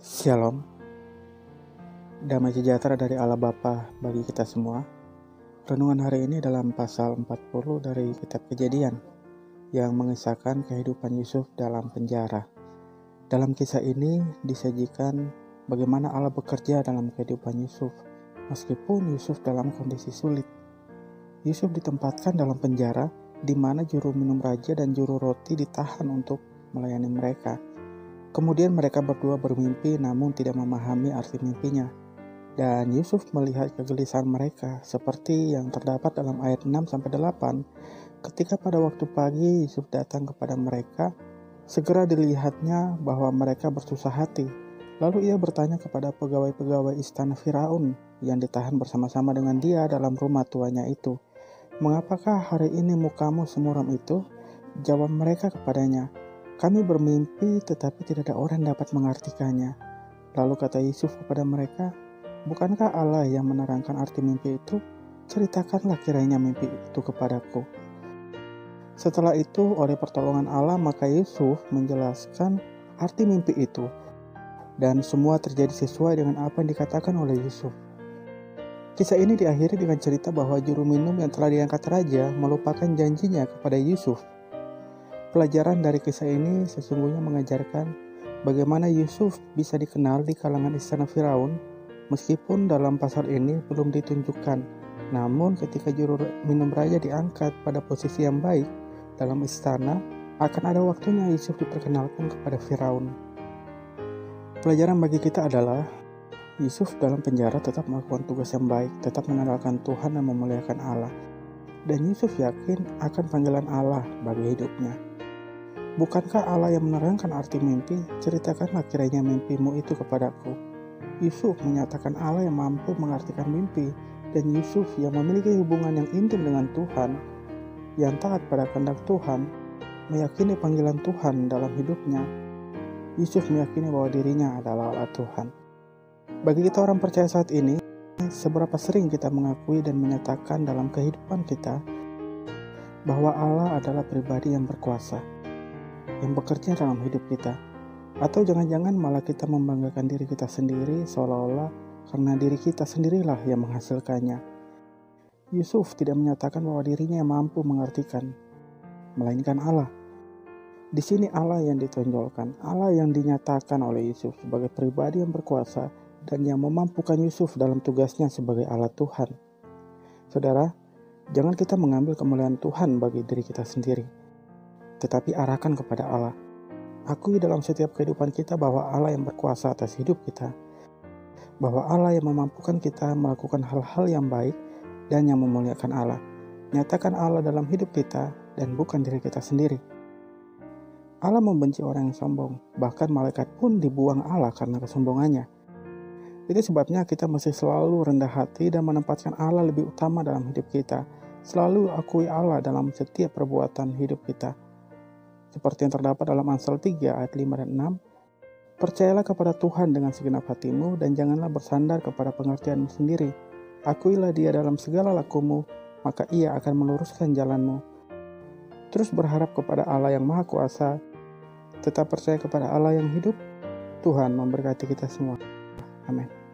Shalom, damai sejahtera dari Allah Bapa bagi kita semua. Renungan hari ini dalam pasal 40 dari kitab Kejadian yang mengisahkan kehidupan Yusuf dalam penjara. Dalam kisah ini disajikan bagaimana Allah bekerja dalam kehidupan Yusuf, meskipun Yusuf dalam kondisi sulit. Yusuf ditempatkan dalam penjara di mana juru minum raja dan juru roti ditahan untuk melayani mereka. Kemudian mereka berdua bermimpi namun tidak memahami arti mimpinya. Dan Yusuf melihat kegelisahan mereka seperti yang terdapat dalam ayat 6-8. Ketika pada waktu pagi Yusuf datang kepada mereka, segera dilihatnya bahwa mereka bersusah hati. Lalu ia bertanya kepada pegawai-pegawai istana Firaun yang ditahan bersama-sama dengan dia dalam rumah tuanya itu, "Mengapakah hari ini mukamu semuram itu?" Jawab mereka kepadanya, "Kami bermimpi tetapi tidak ada orang dapat mengartikannya." Lalu kata Yusuf kepada mereka, "Bukankah Allah yang menerangkan arti mimpi itu? Ceritakanlah kiranya mimpi itu kepadaku." Setelah itu oleh pertolongan Allah maka Yusuf menjelaskan arti mimpi itu. Dan semua terjadi sesuai dengan apa yang dikatakan oleh Yusuf. Kisah ini diakhiri dengan cerita bahwa juru minum yang telah diangkat raja melupakan janjinya kepada Yusuf. Pelajaran dari kisah ini sesungguhnya mengajarkan bagaimana Yusuf bisa dikenal di kalangan istana Firaun, meskipun dalam pasal ini belum ditunjukkan. Namun ketika juru minum raja diangkat pada posisi yang baik dalam istana, akan ada waktunya Yusuf diperkenalkan kepada Firaun. Pelajaran bagi kita adalah Yusuf dalam penjara tetap melakukan tugas yang baik, tetap mengandalkan Tuhan dan memuliakan Allah. Dan Yusuf yakin akan panggilan Allah bagi hidupnya. Bukankah Allah yang menerangkan arti mimpi? Ceritakanlah kiranya mimpimu itu kepadaku. Yusuf menyatakan Allah yang mampu mengartikan mimpi, dan Yusuf yang memiliki hubungan yang intim dengan Tuhan, yang taat pada kehendak Tuhan, meyakini panggilan Tuhan dalam hidupnya. Yusuf meyakini bahwa dirinya adalah Allah Tuhan. Bagi kita orang percaya saat ini, seberapa sering kita mengakui dan menyatakan dalam kehidupan kita bahwa Allah adalah pribadi yang berkuasa, yang bekerja dalam hidup kita. Atau jangan-jangan malah kita membanggakan diri kita sendiri seolah-olah karena diri kita sendirilah yang menghasilkannya. Yusuf tidak menyatakan bahwa dirinya yang mampu mengartikan, melainkan Allah. Di sini Allah yang ditonjolkan, Allah yang dinyatakan oleh Yusuf sebagai pribadi yang berkuasa dan yang memampukan Yusuf dalam tugasnya sebagai Allah Tuhan. Saudara, jangan kita mengambil kemuliaan Tuhan bagi diri kita sendiri, tetapi arahkan kepada Allah. Akui dalam setiap kehidupan kita bahwa Allah yang berkuasa atas hidup kita, bahwa Allah yang memampukan kita melakukan hal-hal yang baik dan yang memuliakan Allah. Nyatakan Allah dalam hidup kita dan bukan diri kita sendiri. Allah membenci orang yang sombong, bahkan malaikat pun dibuang Allah karena kesombongannya. Itu sebabnya kita mesti selalu rendah hati dan menempatkan Allah lebih utama dalam hidup kita. Selalu akui Allah dalam setiap perbuatan hidup kita. Seperti yang terdapat dalam Amsal 3 ayat 5 dan 6. Percayalah kepada Tuhan dengan segenap hatimu dan janganlah bersandar kepada pengertianmu sendiri. Akuilah Dia dalam segala lakumu, maka Ia akan meluruskan jalanmu. Terus berharap kepada Allah yang Maha Kuasa. Tetap percaya kepada Allah yang hidup. Tuhan memberkati kita semua. Amin.